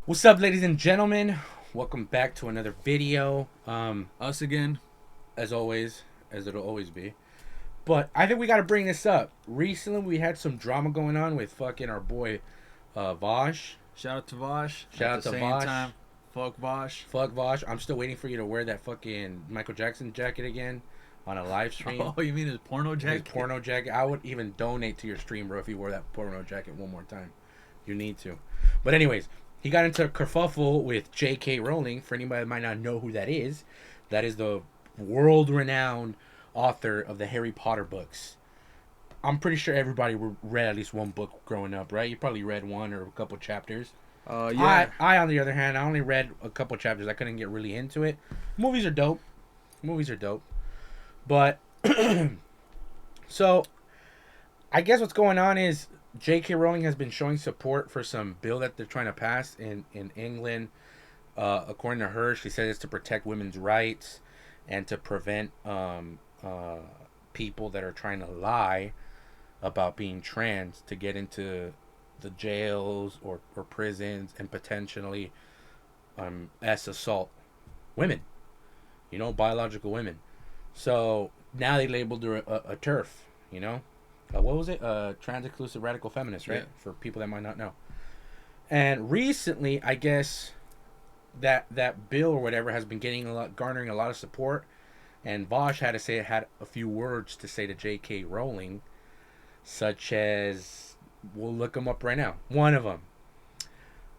What's up, ladies and gentlemen? Welcome back to another video. Us again. As always, as it'll always be. But I think we got to bring this up. Recently, we had some drama going on with fucking our boy, Vaush. Shout out to Vaush. Shout out to Vaush. Time, fuck Vaush. Fuck Vaush. I'm still waiting for you to wear that fucking Michael Jackson jacket again on a live stream. Oh, you mean his porno jacket? His porno jacket. I would even donate to your stream, bro, if you wore that porno jacket one more time. You need to. But anyways, he got into a kerfuffle with J.K. Rowling. For anybody that might not know who that is the world-renowned author of the Harry Potter books. I'm pretty sure everybody read at least one book growing up, right? You probably read one or a couple chapters. Yeah. I, on the other hand, I only read a couple chapters. I couldn't get really into it. Movies are dope. But, so, I guess what's going on is J.K. Rowling has been showing support for some bill that they're trying to pass in England. According to her, she says it's to protect women's rights and to prevent people that are trying to lie about being trans to get into the jails or prisons and potentially assault women, biological women. So now they labeled her a TERF, what was it? Trans-inclusive radical feminist, right? Yeah. For people that might not know. And recently, I guess that bill or whatever has been garnering a lot of support. And Vaush had a few words to say to J.K. Rowling, such as, we'll look them up right now. One of them.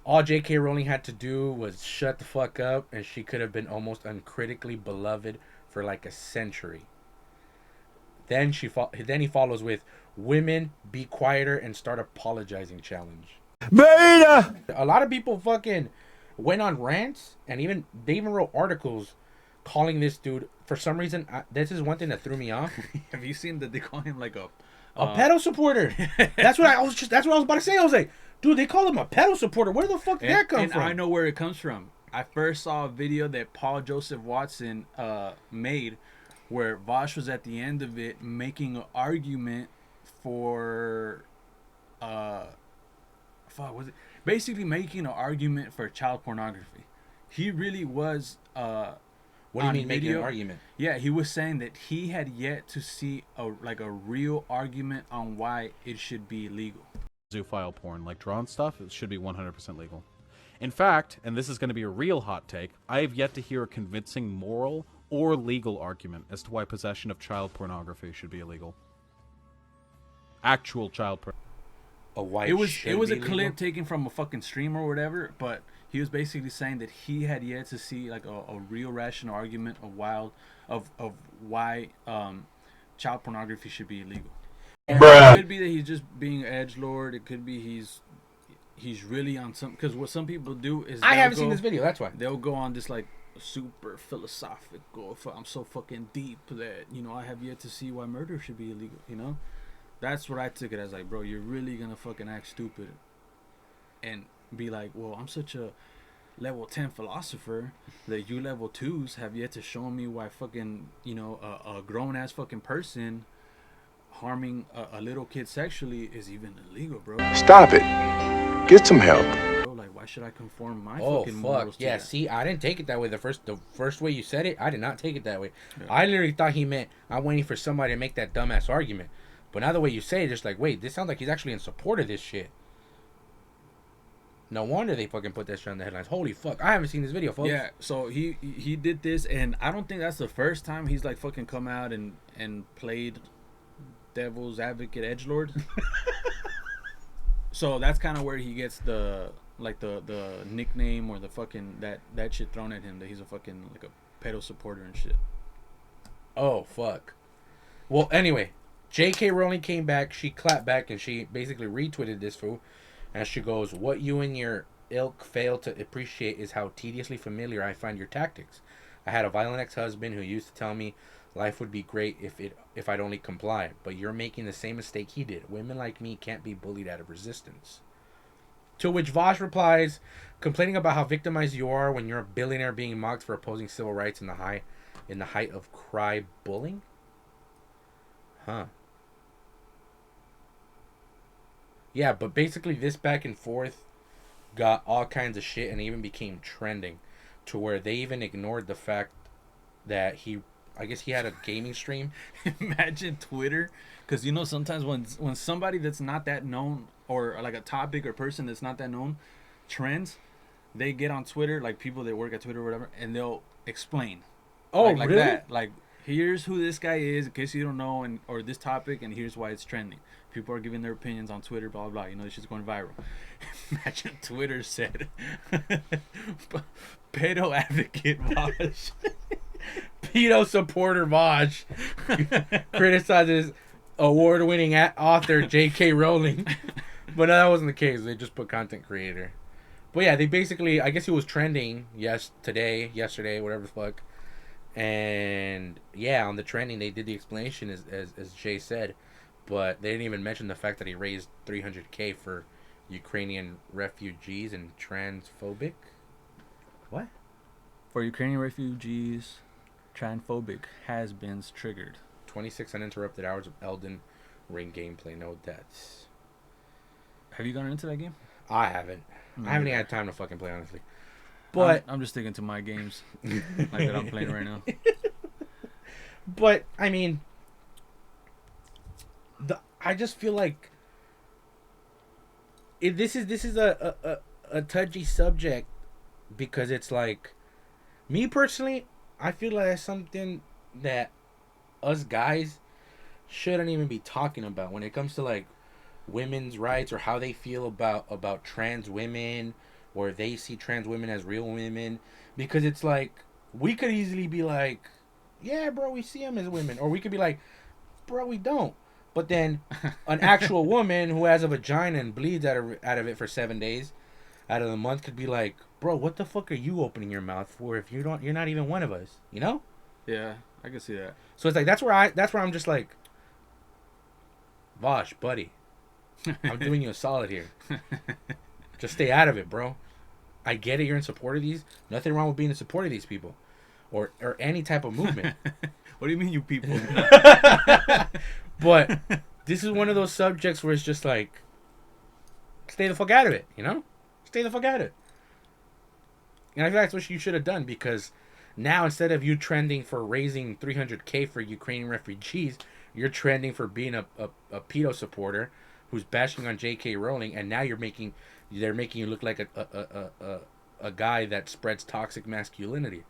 All J.K. Rowling had to do was shut the fuck up, and she could have been almost uncritically beloved for like a century. Then he follows with, "Women, be quieter and start apologizing" challenge. Beta! A lot of people fucking went on rants, and they even wrote articles calling this dude, for some reason, this is one thing that threw me off. Have you seen that they call him like a pedo supporter? That's what I was about to say. I was like, dude, they call him a pedo supporter. Where the fuck did that come from? I know where it comes from. I first saw a video that Paul Joseph Watson made where Vaush was at the end of it making an argument for basically making an argument for child pornography. He really was what do you mean making an argument? Yeah, he was saying that he had yet to see a real argument on why it should be legal. Zoophile porn, like drawn stuff, it should be 100% legal. In fact, and this is going to be a real hot take, I have yet to hear a convincing moral or legal argument as to why possession of child pornography should be illegal. Actual child pornography. It was a clip taken from a fucking stream or whatever, but he was basically saying that he had yet to see like a real rational argument of why child pornography should be illegal. Bruh. It could be that he's just being edgelord. It could be he's really on some, because what some people do is I haven't seen this video. That's why they'll go on this like super philosophical. I'm so fucking deep that I have yet to see why murder should be illegal. That's what I took it as. Like, bro, you're really gonna fucking act stupid and be like, well, I'm such a level 10 philosopher that you level 2s have yet to show me why fucking a grown ass fucking person harming a little kid sexually is even illegal, bro. Stop it. Get some help. Bro, like, why should I conform my fucking morals to that? See, I didn't take it that way. The first way you said it, I did not take it that way. Yeah. I literally thought he meant I'm waiting for somebody to make that dumbass argument. But now the way you say it, just like, wait, this sounds like he's actually in support of this shit. No wonder they fucking put that shit on the headlines. Holy fuck, I haven't seen this video, folks. Yeah, so he did this, and I don't think that's the first time he's like fucking come out and played devil's advocate edgelord. So that's kind of where he gets the nickname or the fucking that shit thrown at him, that he's a fucking like a pedo supporter and shit. Oh fuck. Well, anyway, J.K. Rowling came back. She clapped back and she basically retweeted this fool, and she goes, "What you and your ilk fail to appreciate is how tediously familiar I find your tactics. I had a violent ex-husband who used to tell me life would be great if I'd only comply, but you're making the same mistake he did. Women like me can't be bullied out of resistance." To which Vaush replies, complaining about how victimized you are when you're a billionaire being mocked for opposing civil rights in the height of cry bullying. Huh. Yeah, but basically this back and forth got all kinds of shit and even became trending, to where they even ignored the fact that I guess he had a gaming stream. Imagine Twitter, because you know sometimes when somebody that's not that known, or like a topic or person that's not that known trends, they get on Twitter, like people that work at Twitter or whatever, and they'll explain. Oh, like really? that. Like, here's who this guy is in case you don't know, and or this topic, and here's why it's trending. People are giving their opinions on Twitter, blah blah blah. You know, this shit's going viral. Imagine Twitter said, pedo advocate Vaush. Pedo supporter Vaush criticizes award-winning author J.K. Rowling. But no, that wasn't the case. They just put content creator. But yeah, they basically, I guess he was trending yesterday, whatever the fuck. And yeah, on the trending, they did the explanation as Jay said. But they didn't even mention the fact that he raised $300K for Ukrainian refugees and transphobic. What? For Ukrainian refugees, transphobic has-beens triggered. 26 uninterrupted hours of Elden Ring gameplay, no deaths. Have you gone into that game? I haven't. I haven't even had time to fucking play, honestly. But I'm just sticking to my games like that I'm playing right now. But I mean, I just feel like this is a touchy subject, because it's like, me personally, I feel like it's something that us guys shouldn't even be talking about when it comes to like women's rights, or how they feel about trans women, or if they see trans women as real women. Because it's like, we could easily be like, yeah, bro, we see them as women, or we could be like, bro, we don't. But then an actual woman who has a vagina and bleeds out of it for 7 days out of the month could be like, bro, what the fuck are you opening your mouth for if you're not even one of us, you know? Yeah, I can see that. So it's like, that's where I'm just like, Vaush, buddy, I'm doing you a solid here. Just stay out of it, bro. I get it, you're in support of these. Nothing wrong with being in support of these people, or any type of movement. What do you mean, you people? But this is one of those subjects where it's just like, stay the fuck out of it, you know? Stay the fuck out of it. And I think that's what you should have done, because now, instead of you trending for raising $300K for Ukrainian refugees, you're trending for being a pedo supporter who's bashing on J.K. Rowling, and now they're making you look like a guy that spreads toxic masculinity,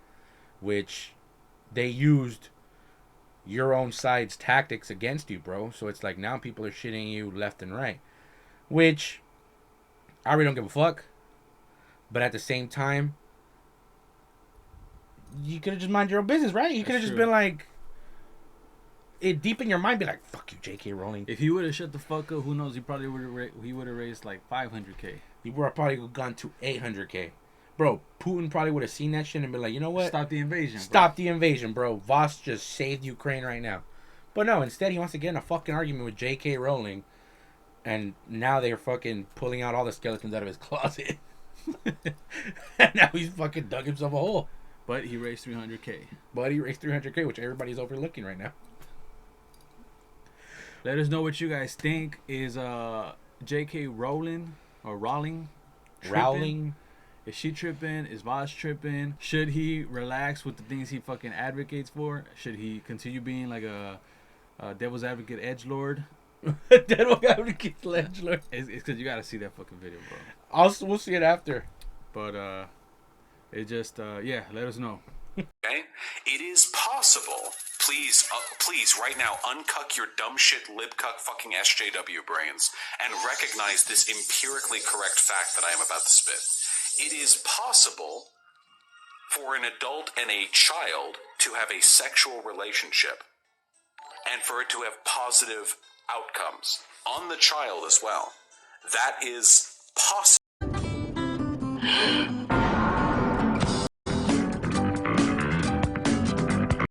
which they used your own side's tactics against you, bro. So it's like, now people are shitting you left and right, which I really don't give a fuck. But at the same time, you could have just mind your own business, right? You could have just been like, it deep in your mind, be like, fuck you, J.K. Rowling. If he would have shut the fuck up, who knows? He probably would have raised like $500K. He would have probably gone to $800K. Bro, Putin probably would have seen that shit and been like, you know what? Stop the invasion. Stop the invasion, bro. Vaush just saved Ukraine right now. But no, instead he wants to get in a fucking argument with J.K. Rowling, and now they're fucking pulling out all the skeletons out of his closet. And now he's fucking dug himself a hole. But he raised $300K. Which everybody's overlooking right now. Let us know what you guys think. Is J.K. Rowling or Rowling? Rowling? Is she tripping? Is Vaush tripping? Should he relax with the things he fucking advocates for? Should he continue being like a devil's advocate edgelord? Devil's advocate edgelord. It's because you gotta see that fucking video, bro. We'll see it after. But it just yeah, let us know. Okay, it is possible. Please, right now, uncuck your dumb shit, libcuck, fucking SJW brains, and recognize this empirically correct fact that I am about to spit. It is possible for an adult and a child to have a sexual relationship, and for it to have positive outcomes on the child as well. That is possible.